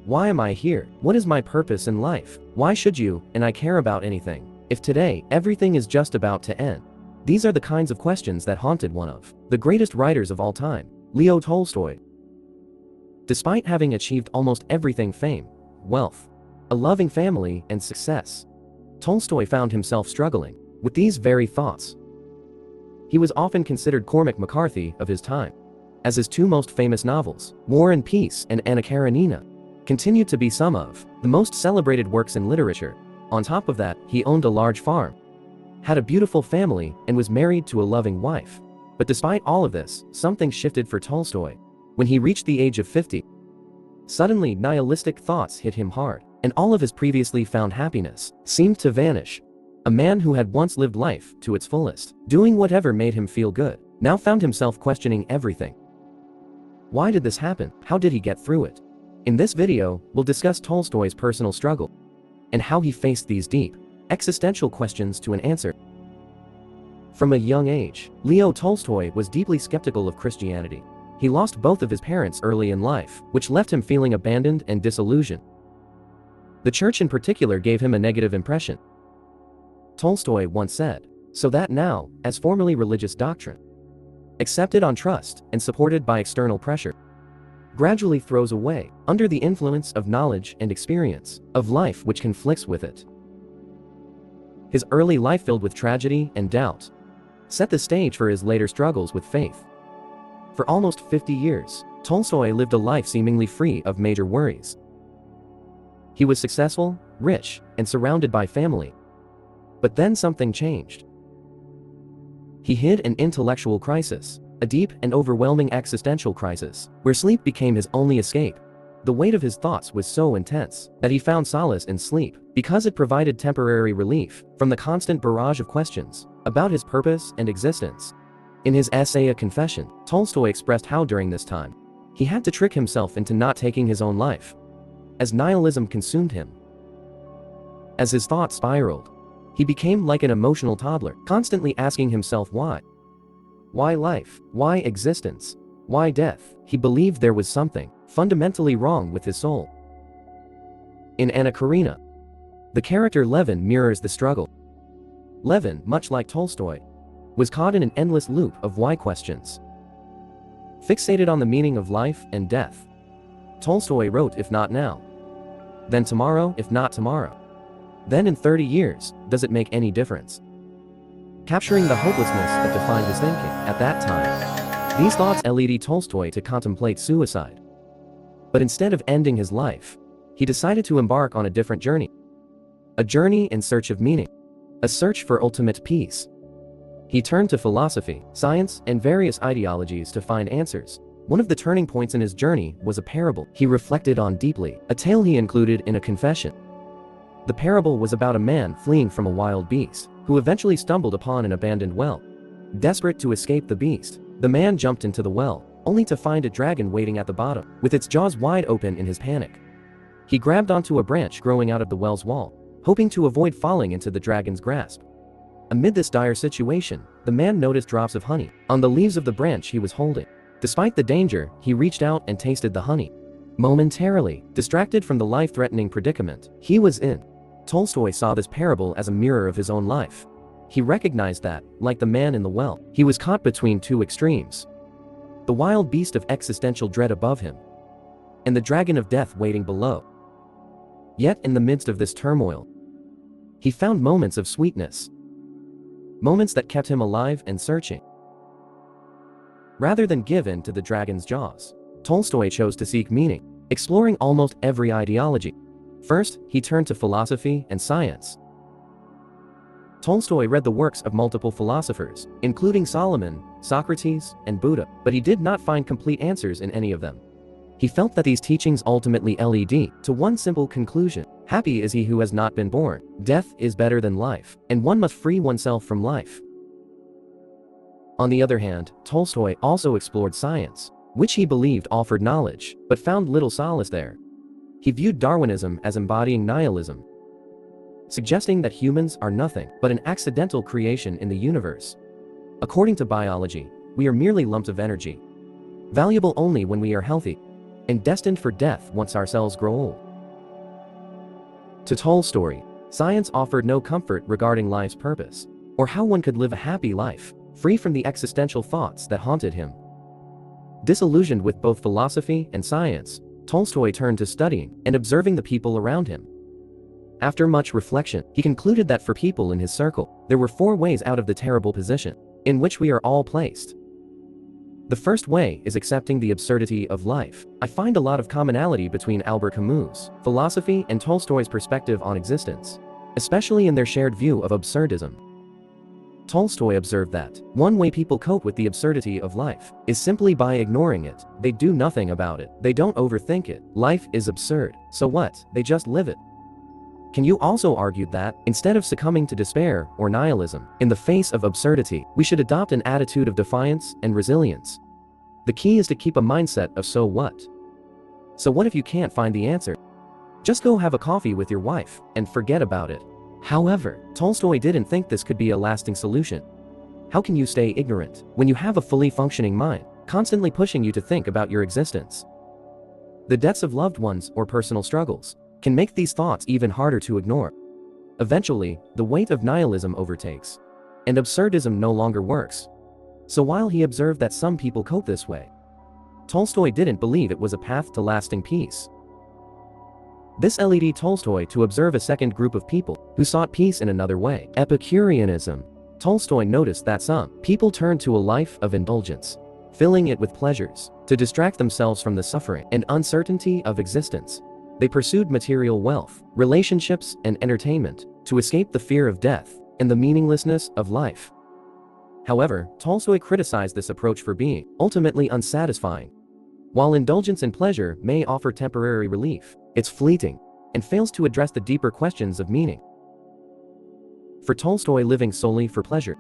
Why am I here? What is my purpose in life? Why should you and I care about anything if today everything is just about to end? These are the kinds of questions that haunted one of the greatest writers of all time, Leo Tolstoy. Despite having achieved almost everything: fame, wealth, a loving family, and success, Tolstoy found himself struggling with these very thoughts. He was often considered Cormac McCarthy of his time, as his two most famous novels, War and Peace and Anna Karenina, continue to be some of the most celebrated works in literature. On top of that, he owned a large farm, had a beautiful family, and was married to a loving wife. But despite all of this, something shifted for Tolstoy. When he reached the age of 50, suddenly nihilistic thoughts hit him hard, and all of his previously found happiness seemed to vanish. A man who had once lived life to its fullest, doing whatever made him feel good, now found himself questioning everything. Why did this happen? How did he get through it? In this video, we'll discuss Tolstoy's personal struggle and how he faced these deep, existential questions to an answer. From a young age, Leo Tolstoy was deeply skeptical of Christianity. He lost both of his parents early in life, which left him feeling abandoned and disillusioned. The church in particular gave him a negative impression. Tolstoy once said, "So that now, as formerly religious doctrine, accepted on trust and supported by external pressure, gradually throws away, under the influence of knowledge and experience of life which conflicts with it." His early life, filled with tragedy and doubt, set the stage for his later struggles with faith. For almost 50 years, Tolstoy lived a life seemingly free of major worries. He was successful, rich, and surrounded by family. But then something changed. He hid an intellectual crisis, a deep and overwhelming existential crisis, where sleep became his only escape. The weight of his thoughts was so intense that he found solace in sleep, because it provided temporary relief from the constant barrage of questions about his purpose and existence. In his essay A Confession, Tolstoy expressed how during this time, he had to trick himself into not taking his own life, as nihilism consumed him. As his thoughts spiraled, he became like an emotional toddler, constantly asking himself why. Why life? Why existence? Why death? He believed there was something fundamentally wrong with his soul. In Anna Karenina, the character Levin mirrors the struggle. Levin, much like Tolstoy, was caught in an endless loop of why questions. Fixated on the meaning of life and death, Tolstoy wrote, "If not now, then tomorrow. If not tomorrow, then in 30 years, does it make any difference?" Capturing the hopelessness that defined his thinking at that time, these thoughts led Tolstoy to contemplate suicide. But instead of ending his life, he decided to embark on a different journey. A journey in search of meaning, a search for ultimate peace. He turned to philosophy, science, and various ideologies to find answers. One of the turning points in his journey was a parable he reflected on deeply, a tale he included in A Confession. The parable was about a man fleeing from a wild beast, who eventually stumbled upon an abandoned well. Desperate to escape the beast, the man jumped into the well, only to find a dragon waiting at the bottom, with its jaws wide open in his panic. He grabbed onto a branch growing out of the well's wall, hoping to avoid falling into the dragon's grasp. Amid this dire situation, the man noticed drops of honey on the leaves of the branch he was holding. Despite the danger, he reached out and tasted the honey. Momentarily distracted from the life-threatening predicament he was in, Tolstoy saw this parable as a mirror of his own life. He recognized that, like the man in the well, he was caught between two extremes: the wild beast of existential dread above him, and the dragon of death waiting below. Yet in the midst of this turmoil, he found moments of sweetness, moments that kept him alive and searching. Rather than give in to the dragon's jaws, Tolstoy chose to seek meaning, exploring almost every ideology. First, he turned to philosophy and science. Tolstoy read the works of multiple philosophers, including Solomon, Socrates, and Buddha, but he did not find complete answers in any of them. He felt that these teachings ultimately led to one simple conclusion: happy is he who has not been born, death is better than life, and one must free oneself from life. On the other hand, Tolstoy also explored science, which he believed offered knowledge, but found little solace there. He viewed Darwinism as embodying nihilism, suggesting that humans are nothing but an accidental creation in the universe. According to biology, we are merely lumps of energy, valuable only when we are healthy. and destined for death once our cells grow old. To Tolstoy, science offered no comfort regarding life's purpose, or how one could live a happy life, free from the existential thoughts that haunted him. Disillusioned with both philosophy and science, Tolstoy turned to studying and observing the people around him. After much reflection, he concluded that for people in his circle, there were 4 ways out of the terrible position in which we are all placed. The first way is accepting the absurdity of life. I find a lot of commonality between Albert Camus' philosophy and Tolstoy's perspective on existence, especially in their shared view of absurdism. Tolstoy observed that one way people cope with the absurdity of life is simply by ignoring it. They do nothing about it. They don't overthink it. Life is absurd. So what? They just live it. Camus also argued that, instead of succumbing to despair or nihilism in the face of absurdity, we should adopt an attitude of defiance and resilience. The key is to keep a mindset of so what. So what if you can't find the answer? Just go have a coffee with your wife and forget about it. However, Tolstoy didn't think this could be a lasting solution. How can you stay ignorant when you have a fully functioning mind, constantly pushing you to think about your existence? The deaths of loved ones or personal struggles can make these thoughts even harder to ignore. Eventually, the weight of nihilism overtakes, and absurdism no longer works. So while he observed that some people cope this way, Tolstoy didn't believe it was a path to lasting peace. This led Tolstoy to observe a second group of people who sought peace in another way: Epicureanism. Tolstoy noticed that some people turned to a life of indulgence, filling it with pleasures, to distract themselves from the suffering and uncertainty of existence. They pursued material wealth, relationships, and entertainment to escape the fear of death and the meaninglessness of life. However, Tolstoy criticized this approach for being ultimately unsatisfying. While indulgence and pleasure may offer temporary relief, it's fleeting and fails to address the deeper questions of meaning. For Tolstoy, living solely for pleasure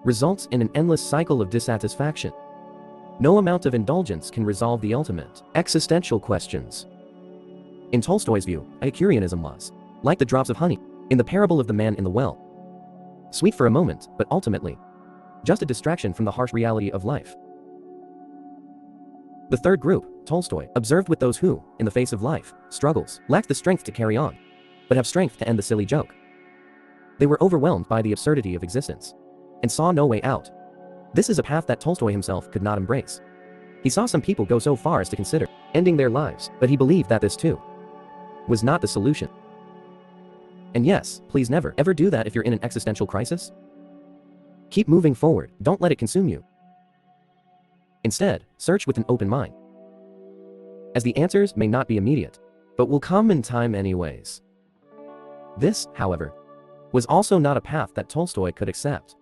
results in an endless cycle of dissatisfaction. No amount of indulgence can resolve the ultimate existential questions. In Tolstoy's view, Epicureanism was like the drops of honey in the parable of the man in the well. Sweet for a moment, but ultimately just a distraction from the harsh reality of life. The third group, Tolstoy observed with those who, in the face of life struggles, lack the strength to carry on, but have strength to end the silly joke. They were overwhelmed by the absurdity of existence and saw no way out. This is a path that Tolstoy himself could not embrace. He saw some people go so far as to consider ending their lives, but he believed that this too was not the solution. And yes, please never ever do that if you're in an existential crisis. Keep moving forward, don't let it consume you. Instead, search with an open mind, as the answers may not be immediate, but will come in time anyways. This, however, was also not a path that Tolstoy could accept.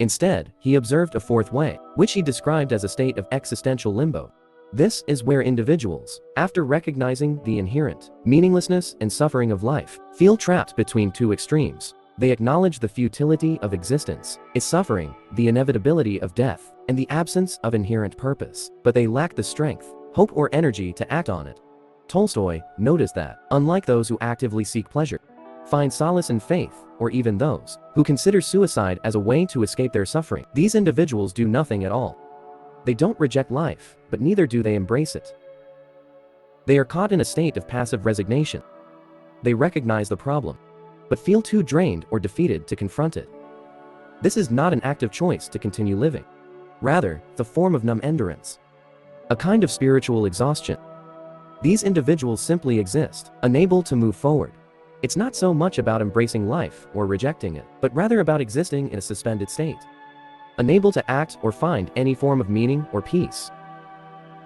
Instead, he observed a fourth way, which he described as a state of existential limbo. This is where individuals, after recognizing the inherent meaninglessness and suffering of life, feel trapped between two extremes. They acknowledge the futility of existence, its suffering, the inevitability of death, and the absence of inherent purpose, but they lack the strength, hope, or energy to act on it. Tolstoy noticed that, unlike those who actively seek pleasure, find solace in faith, or even those who consider suicide as a way to escape their suffering, these individuals do nothing at all. They don't reject life, but neither do they embrace it. They are caught in a state of passive resignation. They recognize the problem, but feel too drained or defeated to confront it. This is not an active choice to continue living. Rather, the form of numb endurance, a kind of spiritual exhaustion. These individuals simply exist, unable to move forward. It's not so much about embracing life or rejecting it, but rather about existing in a suspended state, unable to act or find any form of meaning or peace.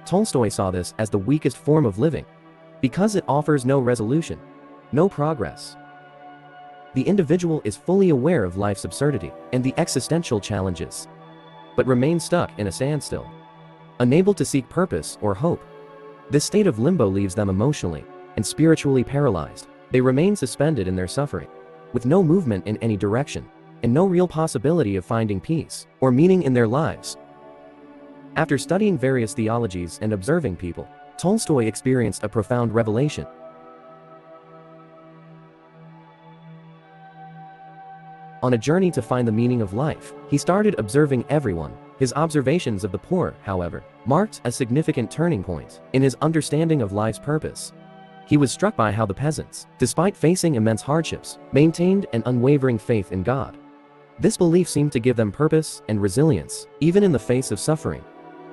Tolstoy saw this as the weakest form of living, because it offers no resolution, no progress. The individual is fully aware of life's absurdity and the existential challenges, but remains stuck in a standstill, unable to seek purpose or hope. This state of limbo leaves them emotionally and spiritually paralyzed. They remain suspended in their suffering, with no movement in any direction, and no real possibility of finding peace or meaning in their lives. After studying various theologies and observing people, Tolstoy experienced a profound revelation. On a journey to find the meaning of life, he started observing everyone, His observations of the poor, however, marked a significant turning point in his understanding of life's purpose. He was struck by how the peasants, despite facing immense hardships, maintained an unwavering faith in God. This belief seemed to give them purpose and resilience, even in the face of suffering.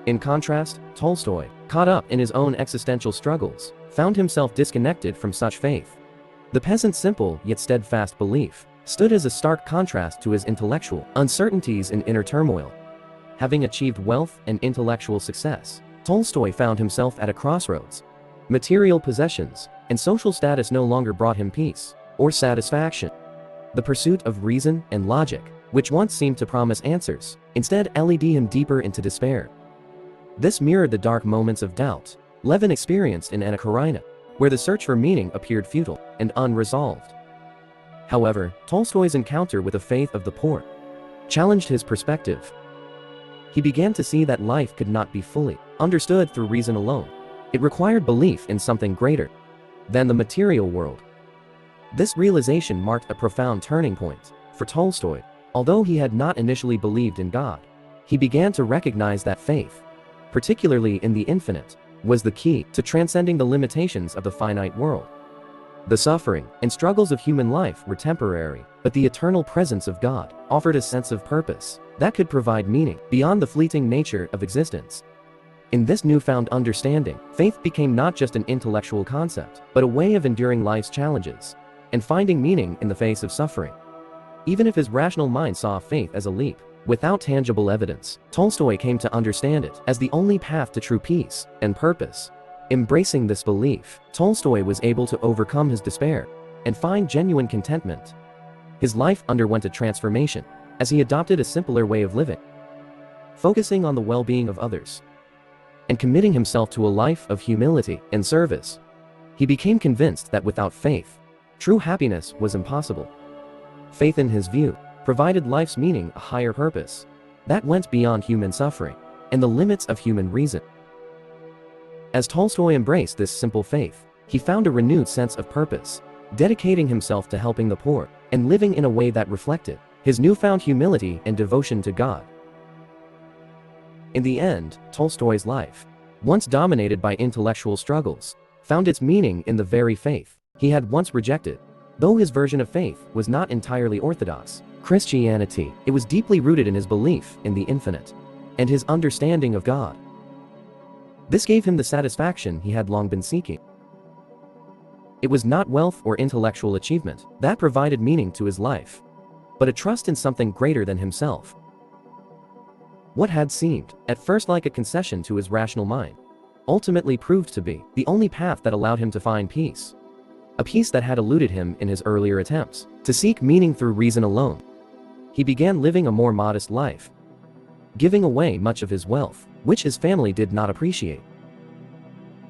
In contrast, Tolstoy, caught up in his own existential struggles, found himself disconnected from such faith. The peasant's simple yet steadfast belief stood as a stark contrast to his intellectual uncertainties and inner turmoil. Having achieved wealth and intellectual success, Tolstoy found himself at a crossroads. Material possessions and social status no longer brought him peace or satisfaction. The pursuit of reason and logic, which once seemed to promise answers, instead led him deeper into despair. This mirrored the dark moments of doubt Levin experienced in Anna Karenina, where the search for meaning appeared futile and unresolved. However, Tolstoy's encounter with the faith of the poor challenged his perspective. He began to see that life could not be fully understood through reason alone. It required belief in something greater than the material world. This realization marked a profound turning point for Tolstoy. Although he had not initially believed in God, he began to recognize that faith, particularly in the infinite, was the key to transcending the limitations of the finite world. The suffering and struggles of human life were temporary, but the eternal presence of God offered a sense of purpose that could provide meaning beyond the fleeting nature of existence. In this newfound understanding, faith became not just an intellectual concept, but a way of enduring life's challenges and finding meaning in the face of suffering. Even if his rational mind saw faith as a leap without tangible evidence, Tolstoy came to understand it as the only path to true peace and purpose. Embracing this belief, Tolstoy was able to overcome his despair and find genuine contentment. His life underwent a transformation as he adopted a simpler way of living, focusing on the well-being of others and committing himself to a life of humility and service. He became convinced that without faith, true happiness was impossible. Faith, in his view, provided life's meaning a higher purpose that went beyond human suffering and the limits of human reason. As Tolstoy embraced this simple faith, he found a renewed sense of purpose, dedicating himself to helping the poor and living in a way that reflected his newfound humility and devotion to God. In the end, Tolstoy's life, once dominated by intellectual struggles, found its meaning in the very faith he had once rejected. Though his version of faith was not entirely orthodox Christianity, it was deeply rooted in his belief in the infinite and his understanding of God. This gave him the satisfaction he had long been seeking. It was not wealth or intellectual achievement that provided meaning to his life, but a trust in something greater than himself. What had seemed, at first, like a concession to his rational mind, ultimately proved to be the only path that allowed him to find peace. A peace that had eluded him in his earlier attempts to seek meaning through reason alone. He began living a more modest life, giving away much of his wealth, which his family did not appreciate.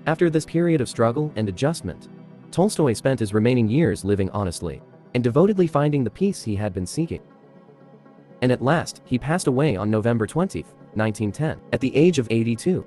After this period of struggle and adjustment, Tolstoy spent his remaining years living honestly and devotedly finding the peace he had been seeking. And at last, he passed away on November 20, 1910, at the age of 82.